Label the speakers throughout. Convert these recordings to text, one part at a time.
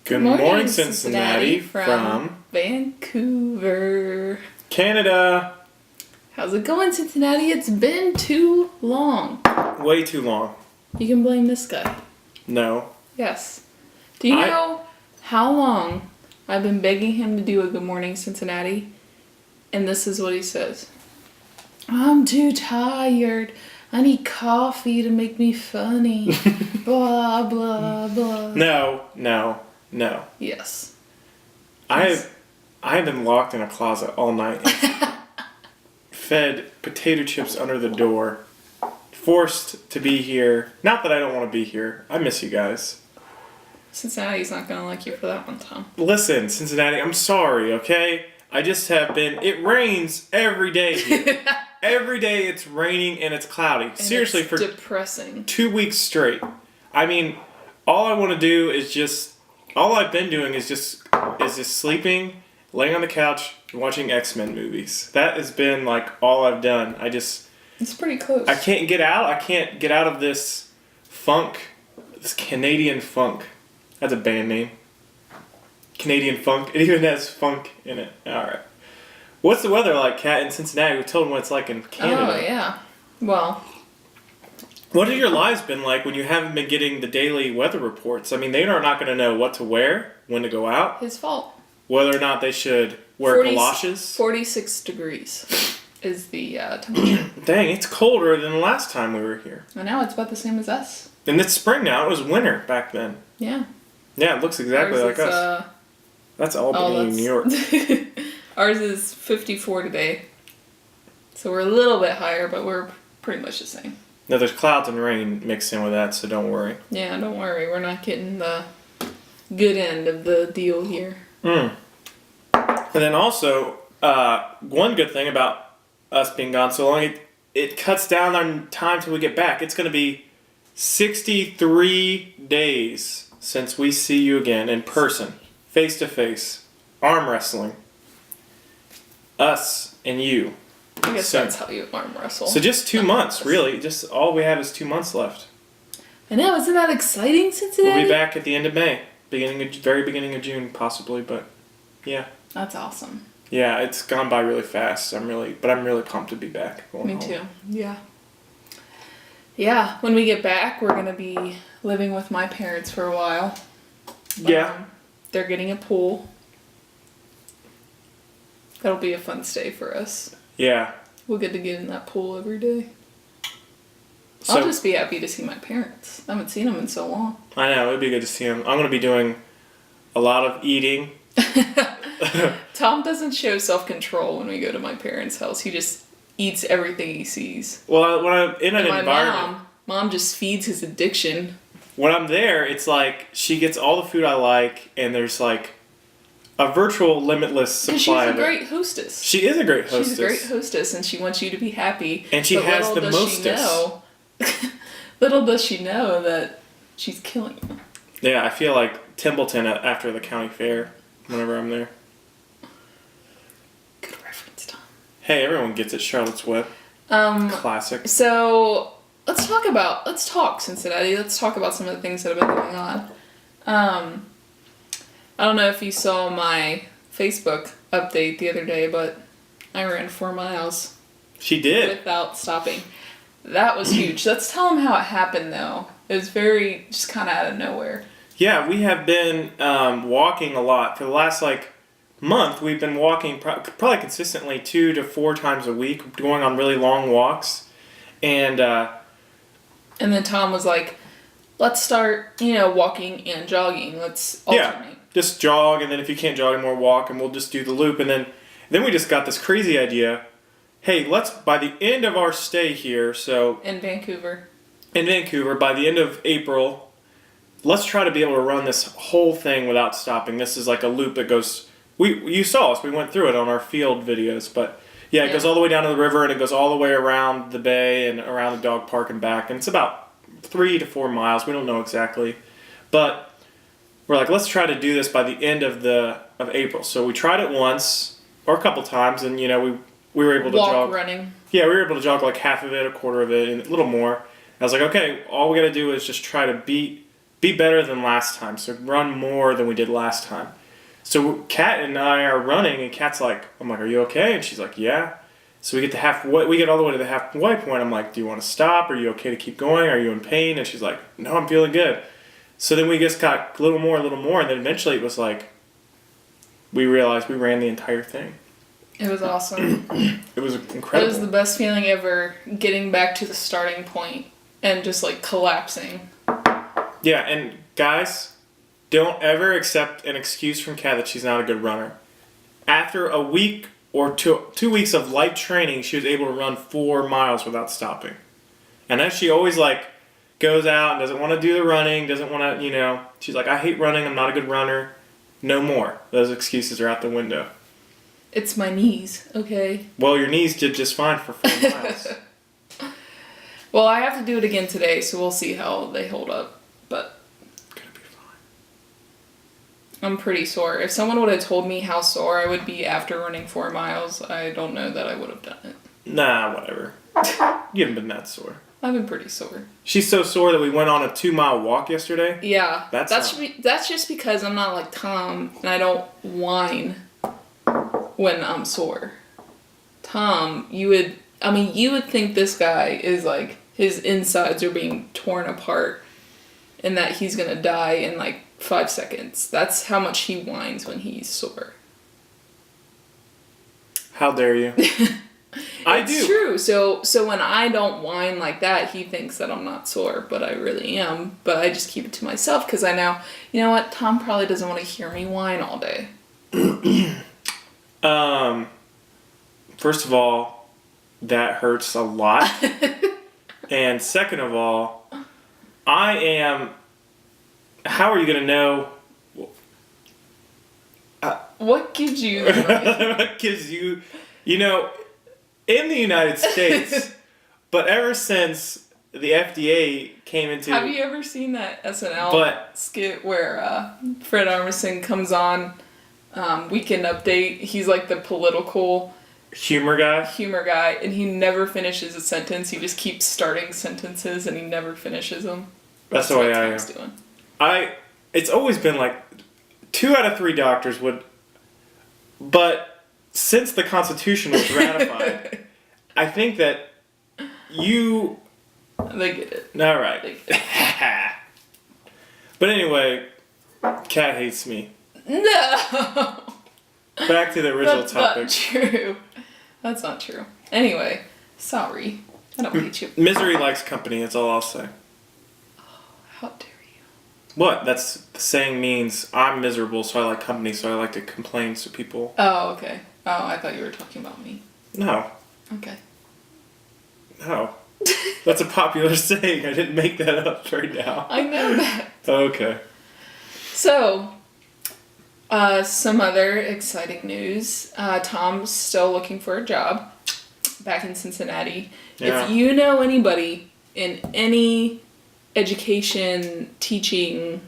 Speaker 1: Good morning, Cincinnati from
Speaker 2: Vancouver,
Speaker 1: Canada.
Speaker 2: How's it going, Cincinnati? It's been too long.
Speaker 1: Way too long.
Speaker 2: You can blame this guy.
Speaker 1: No.
Speaker 2: Yes. Do you know how long I've been begging him to do a Good Morning Cincinnati? And this is what he says. I'm too tired. I need coffee to make me funny. Blah, blah, blah.
Speaker 1: No.
Speaker 2: Yes.
Speaker 1: I have been locked in a closet all night. Fed potato chips under the door. Forced to be here. Not that I don't want to be here. I miss you guys.
Speaker 2: Cincinnati's not going to like you for that one, Tom.
Speaker 1: Listen, Cincinnati, I'm sorry, okay? I just have been... It rains every day here. Every day it's raining and it's cloudy.
Speaker 2: And
Speaker 1: Seriously,
Speaker 2: it's
Speaker 1: for
Speaker 2: depressing.
Speaker 1: 2 weeks straight. I mean, all I want to do is just... All I've been doing is just sleeping, laying on the couch, watching X-Men movies. That has been, like, all I've done. It's
Speaker 2: pretty close.
Speaker 1: I can't get out. I can't get out of this funk. This Canadian funk. That's a band name. Canadian funk. It even has funk in it. Alright. What's the weather like, Kat, in Cincinnati? We told them what it's like in Canada.
Speaker 2: Oh, yeah. Well...
Speaker 1: What have your lives been like when you haven't been getting the daily weather reports? I mean, they are not going to know what to wear, when to go out.
Speaker 2: His fault.
Speaker 1: Whether or not they should wear galoshes.
Speaker 2: 46 degrees is the temperature.
Speaker 1: Dang, it's colder than the last time we were here.
Speaker 2: And now it's about the same as us.
Speaker 1: And it's spring now. It was winter back then.
Speaker 2: Yeah.
Speaker 1: Yeah, it looks exactly like us. That's Albany, New York.
Speaker 2: Ours is 54 today. So we're a little bit higher, but we're pretty much the same.
Speaker 1: No, there's clouds and rain mixed in with that, so don't worry.
Speaker 2: Yeah, don't worry. We're not getting the good end of the deal here.
Speaker 1: And then also, one good thing about us being gone so long, it cuts down on time till we get back. It's going to be 63 days since we see you again in person, face to face, arm wrestling. Us and you.
Speaker 2: I guess that's how you arm wrestle.
Speaker 1: So just 2 months, really. Just all we have is 2 months left.
Speaker 2: I know, isn't that exciting, Cincinnati?
Speaker 1: We'll be back at the end of May, very beginning of June, possibly. But yeah,
Speaker 2: that's awesome.
Speaker 1: Yeah, it's gone by really fast. I'm really pumped to be back.
Speaker 2: Me too. Yeah. Yeah, when we get back, we're gonna be living with my parents for a while.
Speaker 1: Yeah.
Speaker 2: They're getting a pool. That'll be a fun stay for us.
Speaker 1: Yeah.
Speaker 2: We'll get to get in that pool every day.
Speaker 1: So,
Speaker 2: I'll just be happy to see my parents. I haven't seen them in so long.
Speaker 1: I know, it'd be good to see them. I'm going to be doing a lot of eating.
Speaker 2: Tom doesn't show self-control when we go to my parents' house. He just eats everything he sees.
Speaker 1: Well, when I'm in an environment...
Speaker 2: Mom just feeds his addiction.
Speaker 1: When I'm there, it's like she gets all the food I like, and there's like a virtual limitless supply of it.
Speaker 2: She's a great hostess.
Speaker 1: She is a great hostess.
Speaker 2: She's a great hostess, and she wants you to be happy.
Speaker 1: And she has the mostest.
Speaker 2: Little does she know that she's killing you.
Speaker 1: Yeah, I feel like Templeton after the county fair whenever I'm there.
Speaker 2: Good reference, Tom.
Speaker 1: Hey, everyone gets it. Charlotte's Web. Classic.
Speaker 2: So let's talk Cincinnati. Let's talk about some of the things that have been going on. I don't know if you saw my Facebook update the other day, but I ran 4 miles.
Speaker 1: She did.
Speaker 2: Without stopping. That was huge. Let's tell them how it happened, though. It was just kind of out of nowhere.
Speaker 1: Yeah, we have been walking a lot. For the last, month, we've been walking probably consistently 2 to 4 times a week, going on really long walks. And
Speaker 2: then Tom was like, let's start, walking and jogging. Let's alternate.
Speaker 1: Yeah, just jog, and then if you can't jog anymore, walk, and we'll just do the loop. And then we just got this crazy idea. Hey, let's, by the end of our stay here, so...
Speaker 2: In Vancouver,
Speaker 1: by the end of April, let's try to be able to run this whole thing without stopping. This is like a loop that goes... You saw us, we went through it on our field videos, but... Yeah, it goes all the way down to the river, and it goes all the way around the bay and around the dog park and back. And it's about 3 to 4 miles. We don't know exactly. But we're like, let's try to do this by the end of April. So we tried it once, or a couple times, and, we were able to jog.
Speaker 2: running.
Speaker 1: Yeah, we were able to jog like half of it, a quarter of it, and a little more. I was like, okay, all we got to do is just try to beat be better than last time. So run more than we did last time. So Kat and I are running, and Kat's like, I'm like, are you okay? And she's like, yeah. So we get all the way to the halfway point. I'm like, do you want to stop? Are you okay to keep going? Are you in pain? And she's like, no, I'm feeling good. So then we just got a little more, and then eventually it was like, we realized we ran the entire thing.
Speaker 2: It was awesome.
Speaker 1: It was incredible.
Speaker 2: It was the best feeling ever, getting back to the starting point and just like collapsing.
Speaker 1: Yeah, and guys, don't ever accept an excuse from Kat that she's not a good runner. After a week or 2 weeks of light training, she was able to run 4 miles without stopping. And then she always like goes out and doesn't want to do the running, doesn't want to, she's like, I hate running, I'm not a good runner. No more. Those excuses are out the window.
Speaker 2: It's my knees, okay?
Speaker 1: Well, your knees did just fine for 4 miles.
Speaker 2: Well, I have to do it again today, so we'll see how they hold up. But
Speaker 1: Gonna be fine.
Speaker 2: I'm pretty sore. If someone would have told me how sore I would be after running 4 miles, I don't know that I would have done it.
Speaker 1: Nah, whatever. You haven't been that sore.
Speaker 2: I've been pretty sore.
Speaker 1: She's so sore that we went on a 2-mile walk yesterday.
Speaker 2: Yeah. That's just because I'm not like Tom, and I don't whine when I'm sore. Tom, you would think this guy is like, his insides are being torn apart and that he's gonna die in like 5 seconds. That's how much he whines when he's sore.
Speaker 1: How dare you? I do.
Speaker 2: It's true. So when I don't whine like that, he thinks that I'm not sore, but I really am. But I just keep it to myself because I know, you know what, Tom probably doesn't want to hear me whine all day.
Speaker 1: First of all, that hurts a lot. And second of all, how are you going to know?
Speaker 2: What gives you
Speaker 1: What gives you, in the United States, but ever since the FDA came into...
Speaker 2: Have you ever seen that SNL skit where Fred Armisen comes on Weekend Update? He's like the political...
Speaker 1: Humor guy,
Speaker 2: and he never finishes a sentence. He just keeps starting sentences, and he never finishes them.
Speaker 1: That's the way
Speaker 2: what
Speaker 1: I
Speaker 2: Tom's
Speaker 1: am.
Speaker 2: doing.
Speaker 1: It's always been like 2 out of 3 doctors would... But since the Constitution was ratified, I think that you...
Speaker 2: They get it.
Speaker 1: All right. But anyway, Kat hates me.
Speaker 2: No!
Speaker 1: Back to the original topic.
Speaker 2: That's not true. That's not true. Anyway, sorry. I don't hate you.
Speaker 1: Misery likes company, that's all I'll say.
Speaker 2: How dare you?
Speaker 1: What? That's the saying means I'm miserable, so I like company, so I like to complain to people.
Speaker 2: Oh, okay. Oh, I thought you were talking about me.
Speaker 1: No.
Speaker 2: Okay.
Speaker 1: No. That's a popular saying. I didn't make that up right now.
Speaker 2: I know that.
Speaker 1: Okay.
Speaker 2: So, some other exciting news. Tom's still looking for a job back in Cincinnati.
Speaker 1: Yeah.
Speaker 2: If you know anybody in any education, teaching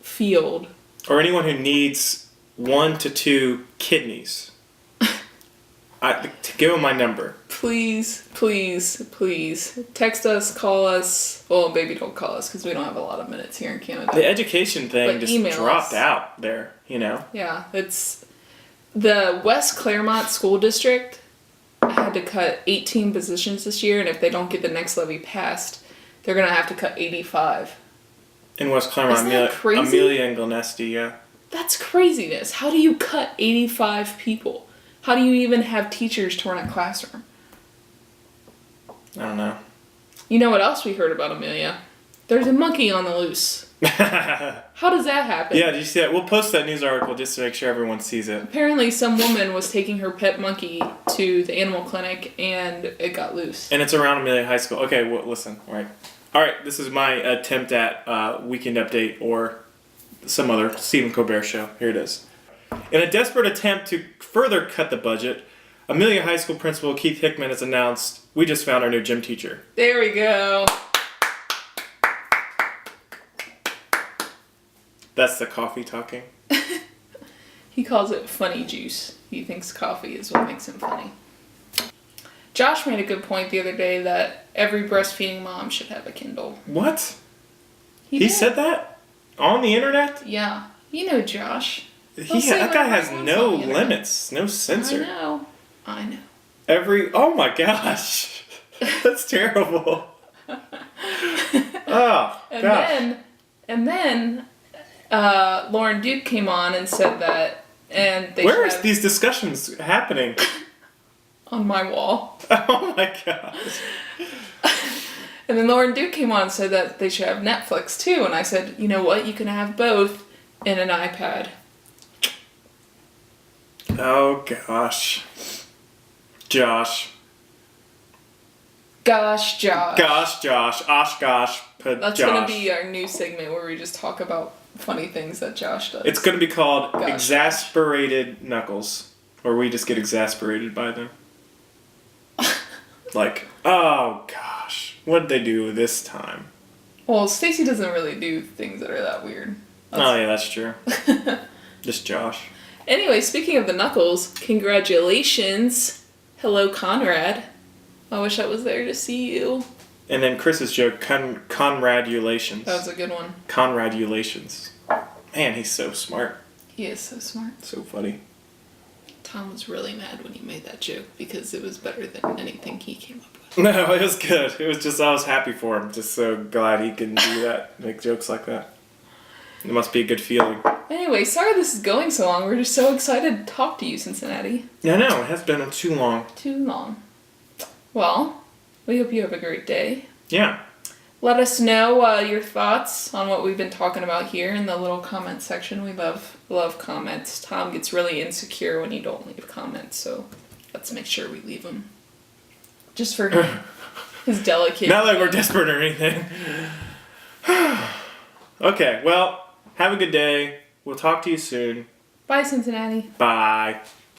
Speaker 2: field...
Speaker 1: Or anyone who needs 1 to 2 kidneys, to give them my number.
Speaker 2: Please, please, please. Text us, call us. Well, maybe don't call us because we don't have a lot of minutes here in Canada.
Speaker 1: The education thing
Speaker 2: But
Speaker 1: just
Speaker 2: email
Speaker 1: dropped
Speaker 2: us.
Speaker 1: out there,
Speaker 2: Yeah, it's the West Claremont School District had to cut 18 positions this year, and if they don't get the next levy passed, they're gonna have to cut 85.
Speaker 1: In West Claremont,
Speaker 2: Isn't that crazy?
Speaker 1: Amelia and Glenesti, yeah.
Speaker 2: That's craziness. How do you cut 85 people? How do you even have teachers to run a classroom?
Speaker 1: I don't know.
Speaker 2: You know what else we heard about Amelia? There's a monkey on the loose. How does that happen?
Speaker 1: Yeah, did you see that? We'll post that news article just to make sure everyone sees it.
Speaker 2: Apparently some woman was taking her pet monkey to the animal clinic and it got loose.
Speaker 1: And it's around Amelia High School. Okay, well, listen, all right, this is my attempt at Weekend Update or some other Stephen Colbert show. Here it is. In a desperate attempt to further cut the budget, Amelia High School Principal Keith Hickman has announced, we just found our new gym teacher.
Speaker 2: There we go.
Speaker 1: That's the coffee talking.
Speaker 2: He calls it funny juice. He thinks coffee is what makes him funny. Josh made a good point the other day that every breastfeeding mom should have a Kindle.
Speaker 1: What?
Speaker 2: He
Speaker 1: He
Speaker 2: did.
Speaker 1: said that? On the internet?
Speaker 2: Yeah. You know Josh.
Speaker 1: That guy has no
Speaker 2: on the internet.
Speaker 1: limits, no censor.
Speaker 2: I know.
Speaker 1: Oh my gosh. That's terrible. Oh, gosh.
Speaker 2: And then Lauren Duke came on and said that, and they
Speaker 1: Where is these discussions happening?
Speaker 2: on my wall.
Speaker 1: Oh my gosh.
Speaker 2: And then Lauren Duke came on and said that they should have Netflix too, and I said, you know what, you can have both in an iPad.
Speaker 1: Oh gosh. Josh.
Speaker 2: Gosh, Josh.
Speaker 1: Gosh, Josh. Osh, gosh.
Speaker 2: That's
Speaker 1: Josh.
Speaker 2: gonna be our new segment where we just talk about funny things that Josh does.
Speaker 1: It's gonna be called
Speaker 2: Gosh,
Speaker 1: Exasperated Knuckles. Or we just get exasperated by them. Like, oh gosh. What did they do this time?
Speaker 2: Well, Stacy doesn't really do things that are that weird.
Speaker 1: Oh yeah, that's true. Just Josh.
Speaker 2: Anyway, speaking of the Knuckles, congratulations. Hello, Conrad. I wish I was there to see you.
Speaker 1: And then Chris's joke, Conradulations.
Speaker 2: That was a good one.
Speaker 1: Conradulations. Man, he's so smart.
Speaker 2: He is so smart.
Speaker 1: So funny.
Speaker 2: Tom was really mad when he made that joke because it was better than anything he came up with.
Speaker 1: No, it was good. It was just, I was happy for him. Just so glad he can do that, make jokes like that. It must be a good feeling.
Speaker 2: Anyway, sorry this is going so long. We're just so excited to talk to you, Cincinnati.
Speaker 1: Yeah, no, it has been too long.
Speaker 2: Too long. Well, we hope you have a great day.
Speaker 1: Yeah.
Speaker 2: Let us know your thoughts on what we've been talking about here in the little comment section. We love comments. Tom gets really insecure when you don't leave comments, so let's make sure we leave them. Just for his delicate...
Speaker 1: Not like we're desperate or anything. Okay, well, have a good day. We'll talk to you soon.
Speaker 2: Bye, Cincinnati.
Speaker 1: Bye.